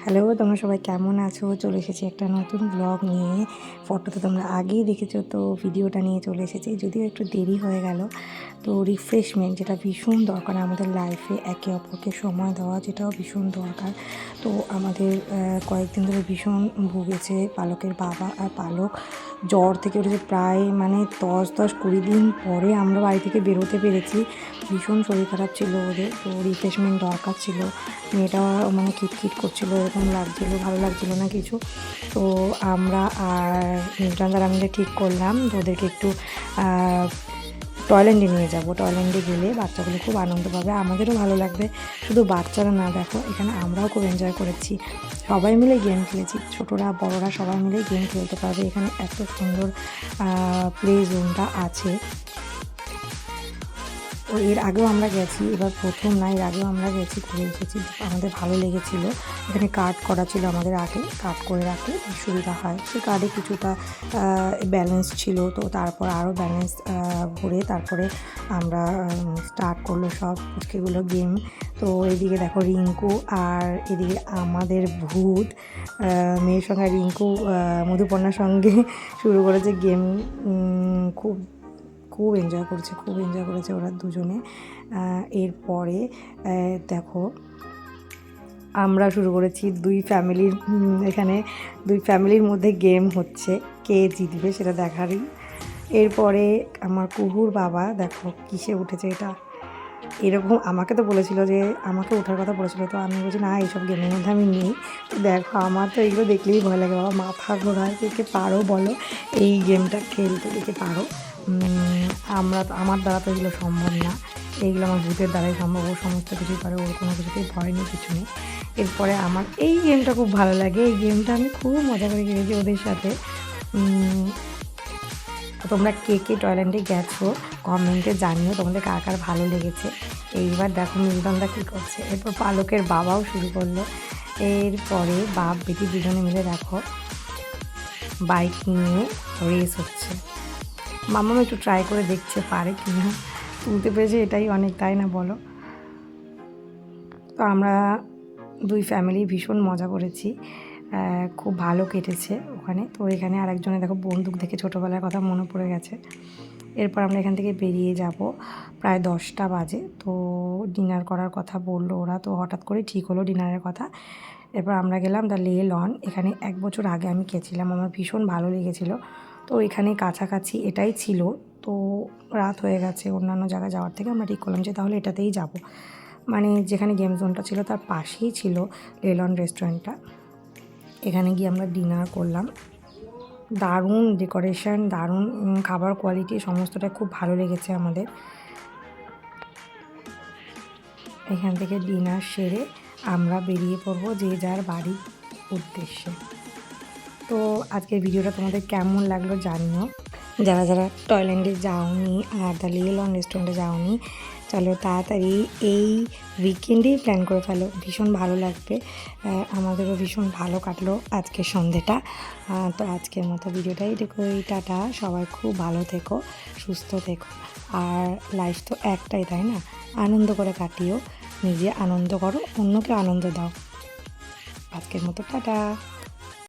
Hello, তোমরা সবাই কেমন আছো? চলে এসেছি একটা নতুন ব্লগ নিয়ে। ফটো তো তোমরা আগেই দেখেছো, তো ভিডিওটা নিয়ে চলে এসেছি। যদিও একটু দেরি হয়ে গেল। তো রিফ্রেশমেন্ট যেটা ভীষণ দরকার আমাদের লাইফে, একে অপরকে সময় দেওয়া যেটাও ভীষণ দরকার। তো আমাদের কয়েকদিন ধরে ভীষণ ভুগেছে পালকের বাবা, আর পালক জ্বর থেকে উঠেছে প্রায় 10-20 দিন পরে আমরা বাড়ি থেকে বেরোতে পেরেছি। ভীষণ শরীর খারাপ ছিল ওদের, তো রিফ্রেশমেন্ট দরকার ছিল। মেয়েটা খিটখিট করছিলো, এরকম লাগছিলো, ভালো লাগছিলো না কিছু। তো আমরা আর নিউটনদারা মিলে ঠিক করলাম তো ওদেরকে একটু টয়ল্যান্ডে নিয়ে যাব। টয়ল্যান্ডে গেলে বাচ্চাগুলো খুব আনন্দ পাবে, আমাদেরও ভালো লাগবে। শুধু বাচ্চারা না, দেখো এখানে আমরাও খুব এনজয় করেছি, সবাই মিলে গেম খেলেছি, ছোটরা বড়রা সবাই মিলে গেম খেলতে পারবে। এখানে এত সুন্দর প্লে জোনটা আছে। তো এর আগেও আমরা গেছি, এবার প্রথম না, এর আগেও আমরা গেছি, ঘুরে এসেছি, আমাদের ভালো লেগেছিলো। এখানে কার্ড করা ছিল আমাদের আগে, কার্ড করে রাখলে সুবিধা হয়। সেই কার্ডে কিছুটা ব্যালেন্স ছিল, তো তারপর আরও ব্যালেন্স ভরে তারপরে আমরা স্টার্ট করলো সব পুচকেগুলো গেম। তো এদিকে দেখো রিঙ্কু, আর এদিকে আমাদের ভূত মেয়ের সঙ্গে রিঙ্কু মধুপর্ণার সঙ্গে শুরু করেছে গেম। খুব খুব এনজয় করেছে ওরা দুজনে। এরপরে দেখো আমরা শুরু করেছি দুই ফ্যামিলির, এখানে দুই ফ্যামিলির মধ্যে গেম হচ্ছে, কে জিতবে সেটা দেখারই। এরপরে আমার কুহুর বাবা দেখো কিসে উঠেছে, এটা এরকম আমাকে তো বলেছিল যে আমাকে ওঠার কথা বলেছিল, তো আমি বলছি না এইসব গেমের মধ্যে আমি নেই। তো দেখো আমার তো এইগুলো দেখলেই ভয় লাগে, বাবা মাথা ঘোরায়, কে পারো বলো এই গেমটা খেলতে, দেখে পারো। আমার দ্বারা তো এগুলো সম্ভব না, এইগুলো আমার ভূতের দ্বারাই সম্ভব, ও সমস্ত কিছুই পারে, ওর কোনো কিছুতেই ভয় নেই, কিছু নেই। এরপরে আমার এই গেমটা খুব ভালো লাগে, এই গেমটা আমি খুব মজা করে খেলেছি ওদের সাথে। তোমরা কে কে টয়ল্যান্ডে গেছো কমেন্টে জানিও তোমাদের কার কার ভালো লেগেছে। এইবার দেখো মিলদন্দা কী করছে, এরপর পালকের বাবাও শুরু করলো। এরপরে বাপ বেটি দুজনে মিলে দেখো বাইক নিয়ে রেস হচ্ছে। মামাও একটু ট্রাই করে দেখছে পারে কি না, তুলতে পেরেছে এটাই অনেক, তাই না বলো? তো আমরা দুই ফ্যামিলি ভীষণ মজা করেছি, খুব ভালো কেটেছে ওখানে। তো এখানে আরেকজনে দেখো বন্দুক দেখে ছোটোবেলার কথা মনে পড়ে গেছে। এরপর আমরা এখান থেকে বেরিয়ে যাব, প্রায় 10টা বাজে। তো ডিনার করার কথা বললো ওরা, তো হঠাৎ করে ঠিক হলো ডিনারের কথা। এরপর আমরা গেলাম দ্য লে লন, এখানে 1 বছর আগে আমি গেছিলাম, আমার ভীষণ ভালো লেগেছিলো। তো এখানে কাছাকাছি এটাই ছিল, তো রাত হয়ে গেছে, অন্যান্য জায়গায় যাওয়ার থেকে আমরা ঠিক করলাম যে তাহলে এটাতেই যাব। যেখানে গেম জোনটা ছিল তার পাশেই ছিল লে লন রেস্টুরেন্টটা। এখানে গিয়ে আমরা ডিনার করলাম, দারুণ ডেকোরেশন, দারুণ খাবার কোয়ালিটি, সমস্তটা খুব ভালো লেগেছে আমাদের। এখান থেকে ডিনার সেরে আমরা বেরিয়ে পড়বো যে যার বাড়ির উদ্দেশ্যে। তো আজকের ভিডিওটা তোমাদের কেমন লাগলো জানিও। যারা যারা টয়ল্যান্ডে যাওনি আর দ্য লে লন রেস্টুরেন্টে যাওনি, চলো তাড়াতাড়ি এই উইকেন্ডেই প্ল্যান করে ফেলো, ভীষণ ভালো লাগবে। আমাদেরও ভীষণ ভালো কাটলো আজকের সন্ধেটা। তো আজকের মতো ভিডিওটাই দেখো, টাটা, সবাই খুব ভালো থেকো, সুস্থ থেকো। আর লাইফ তো একটাই, তাই না? আনন্দ করে কাটিও, নিজে আনন্দ করো, অন্যকে আনন্দ দাও। আজকের মতো টাটা।